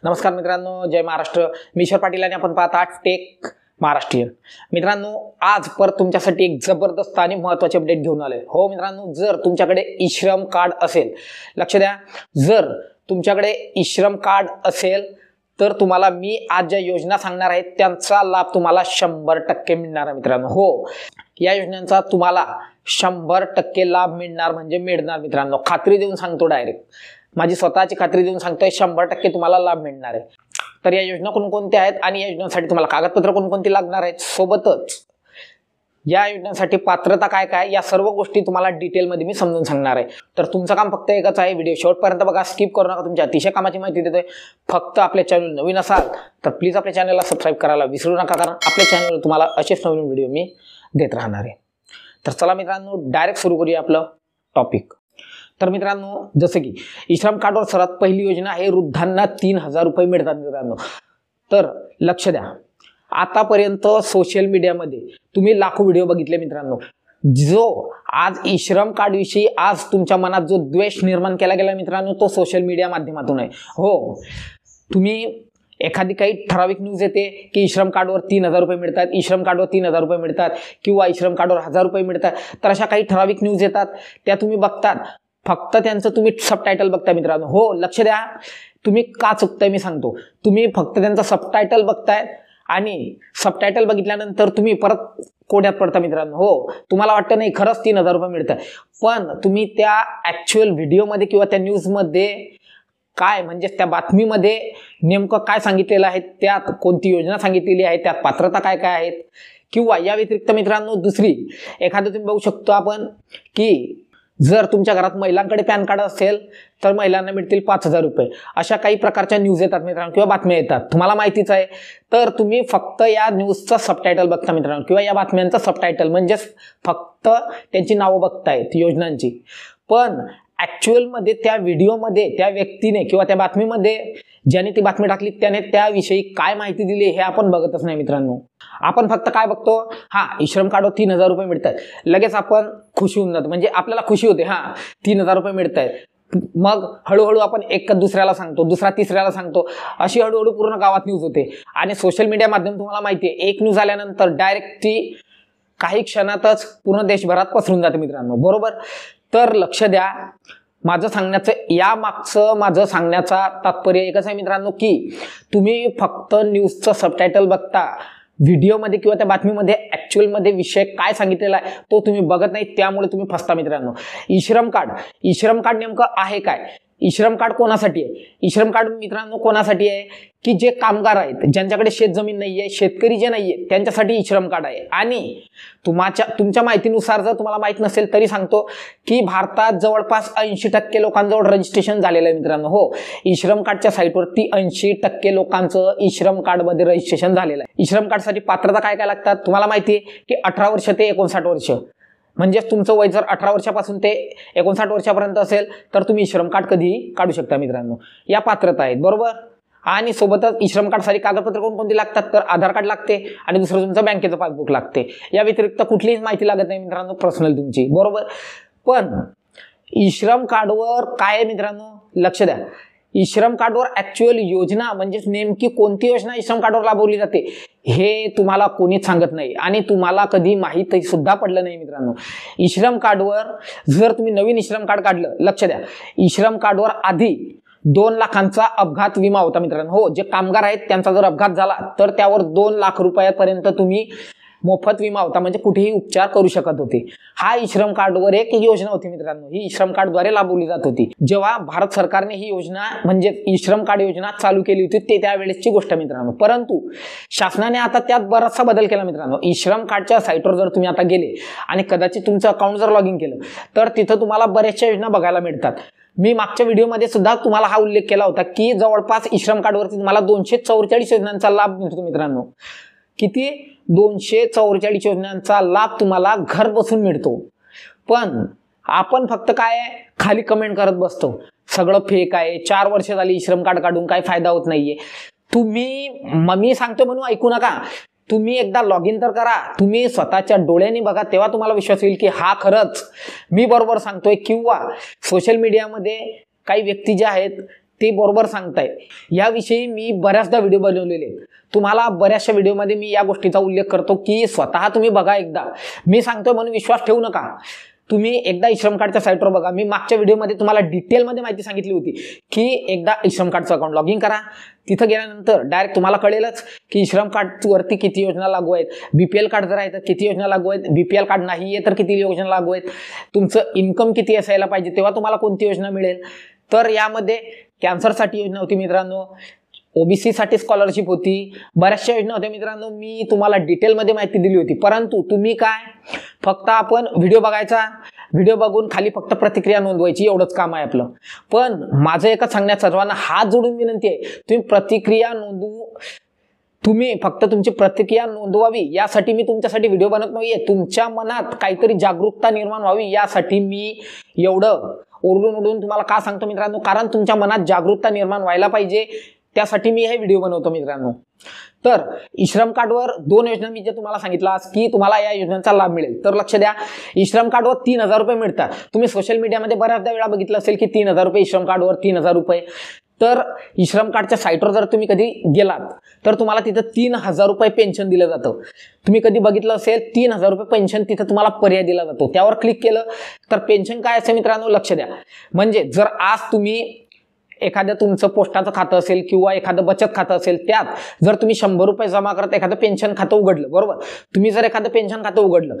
नमस्कार मित्रांनो, जय महाराष्ट्र. मी ईश्वर पाटील आणि आपण पाहता टेक महाराष्ट्रीयन. मित्रांनो, आज परत तुमच्यासाठी एक जबरदस्त आणि महत्त्वाचे अपडेट घेऊन आले. हो मित्रांनो, जर तुमच्याकडे ई-श्रम कार्ड असेल, लक्ष द्या, जर तुमच्याकडे ई-श्रम कार्ड असेल तर तुम्हाला मी आज ज्या योजना सांगणार आहे त्यांचा लाभ तुम्हाला 100% मिळणार आहे मित्रांनो. हो, या योजनांचा तुम्हाला 100% लाभ मिळणार म्हणजे मिळणार मित्रांनो. खात्री देऊन सांगतो, डायरेक्ट माझी स्वतःची खात्री देऊन सांगतोय, 100% तुम्हाला लाभ मिळणार आहे. तर या योजना कोणकोणत्या आहेत आणि या योजनांसाठी तुम्हाला कागदपत्र कोणकोणती लागणार आहेत, सोबतच या योजनांसाठी पात्रता काय काय, या सर्व गोष्टी तुम्हाला डिटेलमध्ये मी समजून सांगणार आहे. तर तुमचं काम फक्त एकच आहे, व्हिडिओ शेवटपर्यंत बघा, स्किप करू नका. तुमच्या अतिशय कामाची माहिती देतोय. फक्त आपल्या चॅनल नवीन असाल तर प्लीज आपल्या चॅनलला सबस्क्राईब करायला विसरू नका, कारण आपल्या चॅनलवर तुम्हाला असेच नवीन व्हिडिओ मी देत राहणार आहे. तर चला मित्रांनो, डायरेक्ट सुरू करूया आपलं टॉपिक. तर मित्रांनो, जसं की ई-श्रम कार्डवर सर्वात पहिली योजना आहे, वृद्धांना 3000 रुपये मिळतात मित्रांनो. तर लक्ष द्या, आतापर्यंत सोशल मीडियामध्ये तुम्ही लाखो व्हिडिओ बघितले मित्रांनो. जो आज ई-श्रम कार्ड विषयी आज तुमच्या मनात जो द्वेष निर्माण केला गेला मित्रांनो, तो सोशल मीडिया माध्यमातून आहे. हो, तुम्ही एखादी काही ठराविक न्यूज येते की ई-श्रम कार्डवर 3000 रुपये मिळतात, ई-श्रम कार्डवर 3000 रुपये मिळतात किंवा ई-श्रम कार्डवर 1000 रुपये मिळतात. तर अशा काही ठराविक न्यूज येतात, त्या तुम्ही बघतात, फक्त त्यांचं तुम्ही सबटायटल बघताय मित्रांनो. हो, लक्ष द्या, तुम्ही का चुकताय मी सांगतो. तुम्ही फक्त त्यांचं सबटायटल बघताय आणि सबटायटल बघितल्यानंतर तुम्ही परत कोड्यात पडता मित्रांनो. हो, तुम्हाला वाटतं नाही खरंच 3000 रुपये मिळतात, पण तुम्ही त्या ॲक्च्युअल व्हिडिओमध्ये किंवा त्या न्यूजमध्ये काय, म्हणजे त्या बातमीमध्ये नेमकं काय सांगितलेलं आहे, त्यात कोणती योजना सांगितलेली आहे, त्यात पात्रता काय काय आहेत, किंवा या व्यतिरिक्त मित्रांनो दुसरी एखादं तुम्ही बघू शकतो आपण की जर तुमच्या घरात महिलांकडे पॅन कार्ड असेल तर महिलांना मिळतील 5000 रुपये. अशा काही प्रकारच्या न्यूज येतात मित्रांनो किंवा बातम्या येतात, तुम्हाला माहितीच आहे. तर तुम्ही फक्त या न्यूजचं सबटायटल बघता मित्रांनो किंवा या बातम्यांचं सबटायटल, म्हणजेच फक्त त्यांची नावं बघतायत योजनांची. पण ॲक्च्युअलमध्ये त्या व्हिडिओमध्ये त्या व्यक्तीने किंवा त्या बातमीमध्ये ज्याने ती बातमी टाकली त्याने त्याविषयी काय माहिती दिली हे आपण बघतच नाही मित्रांनो. आपण फक्त काय बघतो, हा ई-श्रम कार्डवर 3000 रुपये मिळतात, लगेच आपण खुशी होऊन जातो, म्हणजे आपल्याला खुशी होते, हा 3000 रुपये मिळत आहेत. मग हळूहळू आपण एक दुसऱ्याला सांगतो, दुसरा तिसऱ्याला सांगतो, अशी हळूहळू पूर्ण गावात न्यूज होते. आणि सोशल मीडिया माध्यम तुम्हाला माहिती आहे, एक न्यूज आल्यानंतर डायरेक्ट ती काही क्षणातच पूर्ण देशभरात पसरून जाते मित्रांनो, बरोबर. तर लक्ष द्या, माझं सांगण्याचा तात्पर्य एकच आहे मित्रांनो की तुम्ही फक्त न्यूजचं सबटायटल बघता, व्हिडिओमध्ये किंवा त्या बातमीमध्ये ॲक्च्युअलमध्ये विषय काय सांगितलेला आहे तो तुम्ही बघत नाही, त्यामुळे तुम्ही फसता मित्रांनो. ई-श्रम कार्ड नेमकं आहे काय, ई-श्रम कार्ड कोणासाठी आहे? ई-श्रम कार्ड मित्रांनो कोणासाठी आहे की जे कामगार आहेत, ज्यांच्याकडे शेतजमीन नाही आहे, शेतकरी जे नाही आहे, त्यांच्यासाठी ई-श्रम कार्ड आहे. आणि तुमच्या माहितीनुसार जर तुम्हाला माहीत नसेल तरी सांगतो की भारतात जवळपास 80% लोकांजवळ रजिस्ट्रेशन झालेलं आहे मित्रांनो. हो, ई-श्रम कार्डच्या साईटवरती 80% लोकांचं ई-श्रम कार्डमध्ये रजिस्ट्रेशन झालेलं आहे. ई-श्रम कार्डसाठी पात्रता काय काय लागतात तुम्हाला माहिती आहे की 18 वर्ष ते 59 वर्ष, म्हणजे तुमचं वय जर 18 वर्षापासून ते 59 वर्षापर्यंत असेल तर तुम्ही ई-श्रम कार्ड कधीही काढू शकता मित्रांनो. या पात्रता आहेत, बरोबर. आणि सोबतच ई-श्रम कार्डसाठी कागदपत्र कोणकोणती लागतात, तर आधार कार्ड लागते आणि दुसरं तुमचं बँकेचं पासबुक लागते. या व्यतिरिक्त कुठलीच माहिती लागत नाही मित्रांनो, पर्सनल तुमची, बरोबर. पण ई-श्रम कार्डवर काय आहे मित्रांनो, लक्ष द्या, ई-श्रम कार्डवर ॲक्च्युअल योजना म्हणजे नेमकी कोणती योजना ई-श्रम कार्डवर राबवली जाते हे तुम्हाला कोणीच सांगत नाही आणि तुम्हाला कधी माहिती सुद्धा पडलं नाही मित्रांनो. ई-श्रम कार्डवर जर तुम्ही नवीन ई-श्रम कार्ड काढलं, लक्ष द्या, ई-श्रम कार्डवर आधी 2 लाखांचा अपघात विमा होता मित्रांनो. हो, जे कामगार आहेत त्यांचा जर अपघात झाला तर त्यावर 2 लाख रुपयापर्यंत तुम्ही मोफत विमा होता, म्हणजे कुठेही उपचार करू शकत होते. हा ई-श्रम कार्डवर एक योजना होती मित्रांनो, ही ई-श्रम कार्डद्वारे राबवली जात होती. जेव्हा भारत सरकारने ही योजना म्हणजे ई-श्रम कार्ड योजना चालू केली होती ते त्यावेळेसची गोष्ट मित्रांनो. परंतु शासनाने आता त्यात बराचसा बदल केला मित्रांनो. ई-श्रम कार्डच्या साईटवर जर तुम्ही आता गेले आणि कदाचित तुमचं अकाउंट जर लॉग इन केलं तर तिथं तुम्हाला बऱ्याचशा योजना बघायला मिळतात. मी मागच्या व्हिडिओमध्ये सुद्धा तुम्हाला हा उल्लेख केला होता की जवळपास ई-श्रम कार्डवरती तुम्हाला 244 योजनांचा लाभ मिळतो मित्रांनो. किती? 244 योजनांचा लाभ तुम्हाला घर बसून मिळतो. पण आपण फक्त काय खाली कमेंट करत बसतो, सगळं फेक आहे, 4 वर्ष झाली ई-श्रम कार्ड काढून काही फायदा होत नाहीये. मी सांगतो म्हणून ऐकू नका, तुम्ही एकदा लॉग इन तर करा, तुम्ही स्वतःच्या डोळ्यांनी बघा, तेव्हा तुम्हाला विश्वास येईल की हा खरंच मी बरोबर सांगतोय. किंवा सोशल मीडियामध्ये काही व्यक्ती ज्या आहेत ते बरोबर सांगताय. याविषयी मी बऱ्याचदा व्हिडिओ बनवलेले आहेत. तुम्हाला बऱ्याचशा व्हिडिओमध्ये मी या गोष्टीचा उल्लेख करतो की स्वतः तुम्ही बघा एकदा. मी सांगतोय म्हणून विश्वास ठेवू नका. तुम्ही एकदा श्रम कार्डच्या साईटवर बघा. मी मागच्या व्हिडिओमध्ये तुम्हाला डिटेलमध्ये माहिती सांगितली होती की एकदा श्रम कार्डचं अकाउंट लॉग इन करा. तिथं गेल्यानंतर डायरेक्ट तुम्हाला कळेलच की श्रम कार्डवरती किती योजना लागू आहेत. बीपीएल कार्ड जर आहे तर किती योजना लागू आहेत, बीपीएल कार्ड नाही आहे तर किती योजना लागू आहेत, तुमचं इन्कम किती असायला पाहिजे तेव्हा तुम्हाला कोणती योजना मिळेल. तर यामध्ये कॅन्सरसाठी योजना होती मित्रांनो, ओबीसी साठी स्कॉलरशिप होती, बऱ्याचशा योजना होत्या मित्रांनो. मी तुम्हाला डिटेलमध्ये माहिती दिली होती. परंतु तुम्ही काय फक्त आपण व्हिडिओ बघायचा, व्हिडिओ बघून खाली फक्त प्रतिक्रिया नोंदवायची, एवढंच काम आहे आपलं. पण माझं एकच सांगण्यात सर्वांना हात जोडून विनंती आहे, तुम्ही फक्त तुमची प्रतिक्रिया नोंदवावी यासाठी मी तुमच्यासाठी व्हिडिओ बनत नाहीये. तुमच्या मनात काहीतरी जागरूकता निर्माण व्हावी यासाठी मी एवढं ओरडून तुम्हाला का सांगतो मित्रांनो, कारण तुमच्या मनात जागरूकता निर्माण व्हायला पाहिजे, त्यासाठी मी हे व्हिडिओ बनवतो मित्रांनो. तर श्रम कार्डवर 2 योजना मी जे तुम्हाला सांगितलं की तुम्हाला या योजनांचा लाभ मिळेल. तर लक्ष द्या, श्रम कार्डवर 3000 रुपये मिळतात. तुम्ही सोशल मीडियामध्ये बऱ्याचदा वेळा बघितलं असेल की 3000 रुपये श्रम कार्डवर 3000 रुपये. तर श्रम कार्डच्या साईटवर जर तुम्ही कधी गेलात तर तुम्हाला तिथं 3000 रुपये पेन्शन दिलं जातं. तुम्ही कधी बघितलं असेल 3000 रुपये पेन्शन, तिथं तुम्हाला पर्याय दिला जातो. त्यावर क्लिक केलं तर पेन्शन काय असेल मित्रांनो लक्ष द्या. म्हणजे जर आज तुम्ही एखाद्या तुमचं पोस्टाचं खातं असेल किंवा एखादं बचत खातं असेल, त्यात जर तुम्ही 100 रुपये जमा करत एखादं पेन्शन खातं उघडलं, बरोबर, तुम्ही जर एखादं पेन्शन खातं उघडलं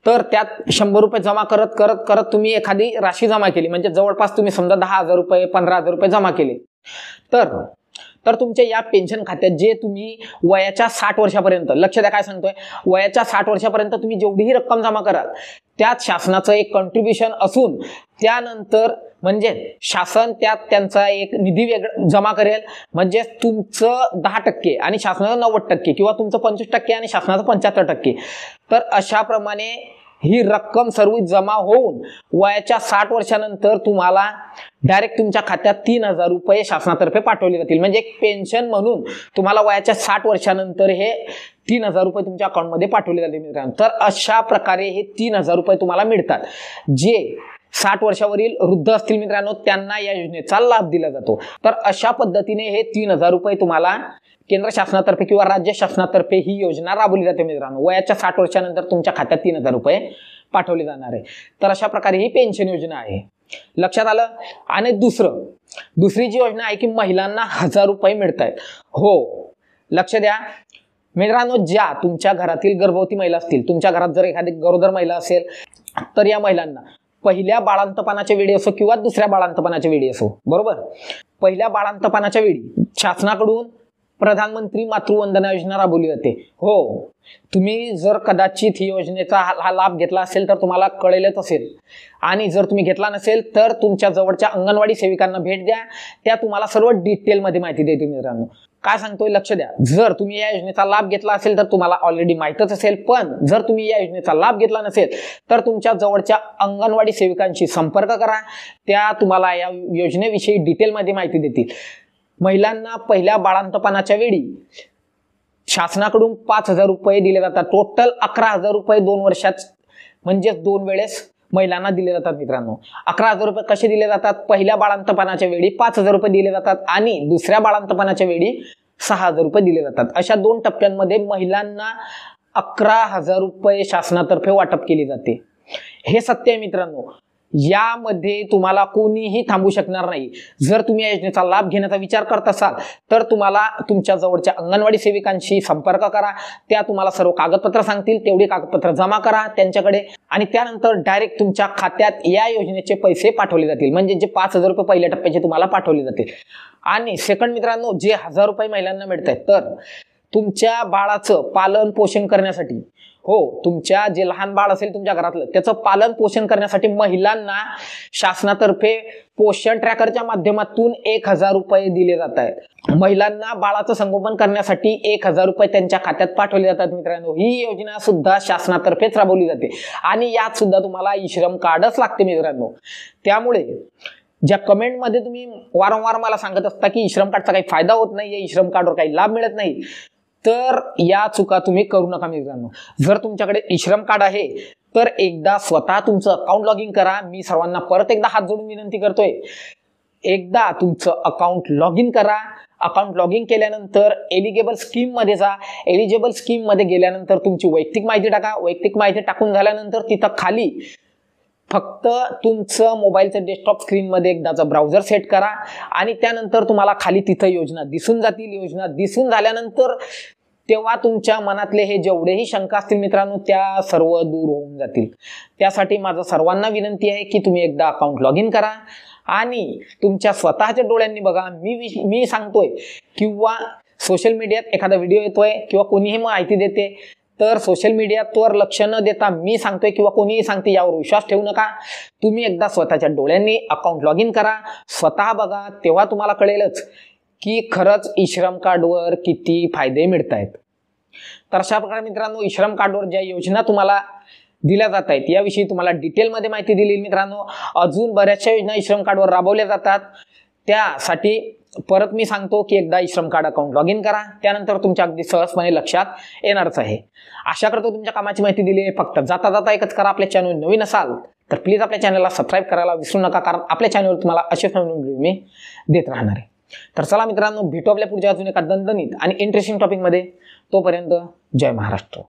तर त्यात 100 रुपये जमा करत करत करत तुम्ही एखादी राशी जमा केली, म्हणजे जवळपास तुम्ही समजा 10,000 रुपये 15,000 रुपये जमा केले, तर तुमच्या या पेन्शन खात्यात जे तुम्ही वयाच्या 60 वर्षापर्यंत, लक्ष द्या काय सांगतोय, वयाच्या 60 वर्षापर्यंत तुम्ही जेवढीही रक्कम जमा कराल त्यात शासनाचं एक कॉन्ट्रीब्युशन असून त्यानंतर म्हणजे शासन त्यात त्यांचा एक निधी वेगळा जमा करेल. म्हणजे तुमचं 10% आणि शासनाचं 90% किंवा तुमचं 25% आणि शासनाचं 75%. तर अशा प्रमाणे ही रक्कम सर्व जमा होऊन वयाच्या 60 वर्षानंतर तुम्हाला डायरेक्ट तुमच्या खात्यात 3000 रुपये शासनातर्फे पाठवले जातील. म्हणजे एक पेन्शन म्हणून तुम्हाला वयाच्या 60 वर्षानंतर हे 3000 रुपये तुमच्या अकाउंटमध्ये पाठवले जातील मित्रांनो. तर अशा प्रकारे हे 3000 रुपये तुम्हाला मिळतात. जे 60 वर्षावरील वृद्ध असतील मित्रांनो त्यांना या योजनेचा लाभ दिला जातो. तर अशा पद्धतीने हे 3000 रुपये तुम्हाला केंद्र शासनातर्फे किंवा राज्य शासनातर्फे ही योजना राबवली जाते मित्रांनो. वयाच्या 60 वर्षानंतर तुमच्या खात्यात 3000 रुपये पाठवले जाणार आहे. तर अशा प्रकारे ही पेन्शन योजना आहे. लक्षात आलं. आणि दुसरी जी योजना आहे की महिलांना 1000 रुपये मिळत आहेत. हो, लक्ष द्या मित्रांनो, ज्या तुमच्या घरातील गर्भवती महिला असतील, तुमच्या घरात जर एखादी गरोदर महिला असेल तर या महिलांना पहिल्या बाळंतपणाच्या वेळी असो किंवा दुसऱ्या बाळंतपणाच्या वेळी असो, बरोबर, पहिल्या बाळंतपणाच्या वेळी शासनाकडून प्रधानमंत्री मातृवंदना योजना राबवली जाते. हो, तुम्ही जर कदाचित ही योजनेचा हा लाभ घेतला असेल तर तुम्हाला कळेलच असेल, आणि जर तुम्ही घेतला नसेल तर तुमच्या जवळच्या अंगणवाडी सेविकांना भेट द्या, त्या तुम्हाला सर्व डिटेलमध्ये माहिती देतील मित्रांनो. काय सांगतोय लक्ष द्या. जर तुम्ही या योजनेचा लाभ घेतला असेल तर तुम्हाला ऑलरेडी माहीतच असेल, पण जर तुम्ही या योजनेचा लाभ घेतला नसेल तर तुमच्या जवळच्या अंगणवाडी सेविकांशी संपर्क करा, त्या तुम्हाला या योजनेविषयी डिटेलमध्ये माहिती देतील. महिलांना पहिल्या बाळंतपणाच्या वेळी शासनाकडून 5000 रुपये दिले जातात. टोटल 11000 रुपये 2 वर्षात म्हणजे 2 वेळेस महिलांना दिले जातात मित्रांनो. 11000 रुपये कसे दिले जातात? पहिल्या बाळंतपणाच्या वेळी 5000 रुपये दिले जातात आणि दुसऱ्या बाळंतपणाच्या वेळी 6000 रुपये दिले जातात. अशा 2 टप्प्यांमध्ये महिलांना 11000 रुपये शासनातर्फे वाटप केले जाते. हे सत्य आहे मित्रांनो. यामध्ये तुम्हाला कोणीही थांबू शकणार नाही. जर तुम्ही या योजनेचा लाभ घेण्याचा विचार करत असाल तर तुम्हाला तुमच्या जवळच्या अंगणवाडी सेविकांशी संपर्क करा, त्या तुम्हाला सर्व कागदपत्र सांगतील, तेवढी कागदपत्र जमा करा त्यांच्याकडे आणि त्यानंतर डायरेक्ट तुमच्या खात्यात या योजनेचे पैसे पाठवले जातील. म्हणजे जे 5000 रुपये पहिल्या टप्प्याचे तुम्हाला पाठवले जातील. आणि सेकंड मित्रांनो, जे 1000 रुपये महिलांना मिळत आहेत, तर तुमच्या बाळाचं पालन पोषण करण्यासाठी, हो, तुमच्या जे लहान बाळ असेल तुमच्या घरातलं त्याचं पालन पोषण करण्यासाठी महिलांना शासनातर्फे पोषण ट्रॅकरच्या माध्यमातून 1000 रुपये दिले जात आहेत. महिलांना बाळाचं संगोपन करण्यासाठी 1000 रुपये त्यांच्या खात्यात पाठवले जातात मित्रांनो. ही योजना सुद्धा शासनातर्फेच राबवली जाते आणि यात सुद्धा तुम्हाला श्रम कार्डच लागते मित्रांनो. त्यामुळे ज्या कमेंटमध्ये तुम्ही वारंवार मला सांगत असता की श्रम कार्डचा काही फायदा होत नाही, श्रम कार्डवर काही लाभ मिळत नाही, तर या चुका तुम्ही करू नका मित्रांनो. जर तुमच्याकडे श्रम कार्ड आहे तर एकदा स्वतः तुमचं अकाउंट लॉग इन करा. मी सर्वांना परत एकदा हात जोडून विनंती करतोय एकदा तुमचं अकाउंट लॉग इन करा. अकाउंट लॉग इन केल्यानंतर एलिजिबल स्कीममध्ये जा. एलिजिबल स्कीममध्ये गेल्यानंतर तुमची वैयक्तिक माहिती टाका. वैयक्तिक माहिती टाकून झाल्यानंतर तिथं खाली फक्त तुमचं मोबाईलचं डेस्कटॉप स्क्रीनमध्ये एकदाचा ब्राउझर सेट करा आणि त्यानंतर तुम्हाला खाली तिथं योजना दिसून जातील. योजना दिसून झाल्यानंतर तेव्हा तुमच्या मनातले हे जेवढेही शंका असतील मित्रांनो त्या सर्व दूर होऊन जातील. त्यासाठी माझं सर्वांना विनंती आहे की तुम्ही एकदा अकाउंट लॉग इन करा आणि तुमच्या स्वतःच्या डोळ्यांनी बघा. मी सांगतोय किंवा सोशल मीडियात एखादा व्हिडिओ येतोय किंवा कोणीही माहिती देते तर सोशल मीडियावर लक्ष न देता मी सांगतोय किंवा कोणीही सांगते यावर विश्वास ठेवू नका. तुम्ही एकदा स्वतःच्या डोळ्यांनी अकाउंट लॉग इन करा, स्वतः बघा, तेव्हा तुम्हाला कळेलच की खरंच ई-श्रम कार्डवर किती फायदे मिळत आहेत. तर अशा प्रकारे मित्रांनो ई-श्रम कार्डवर ज्या योजना तुम्हाला दिल्या जात आहेत याविषयी तुम्हाला डिटेलमध्ये माहिती दिली मित्रांनो. अजून बऱ्याचशा योजना ई-श्रम कार्डवर राबवल्या जातात. त्यासाठी परत मी सांगतो की एकदा e-Shram card account log in करा, त्यानंतर तुमच्या अगदी सहजपणे लक्षात येणारच आहे. आशा करतो तुमच्या कामाची माहिती दिली आहे. फक्त जाता जाता एकच करा, आपल्या चॅनल नवीन असाल तर प्लीज आपल्या चॅनलला सबस्क्राईब करायला विसरू नका, कारण आपल्या चॅनलवर तुम्हाला असेच नवीन व्हिडिओ मी देत राहणार आहे. तर चला मित्रांनो, भेटू आपल्या पुढच्या अजून एका दणदणीत आणि इंटरेस्टिंग टॉपिकमध्ये. तोपर्यंत जय महाराष्ट्र.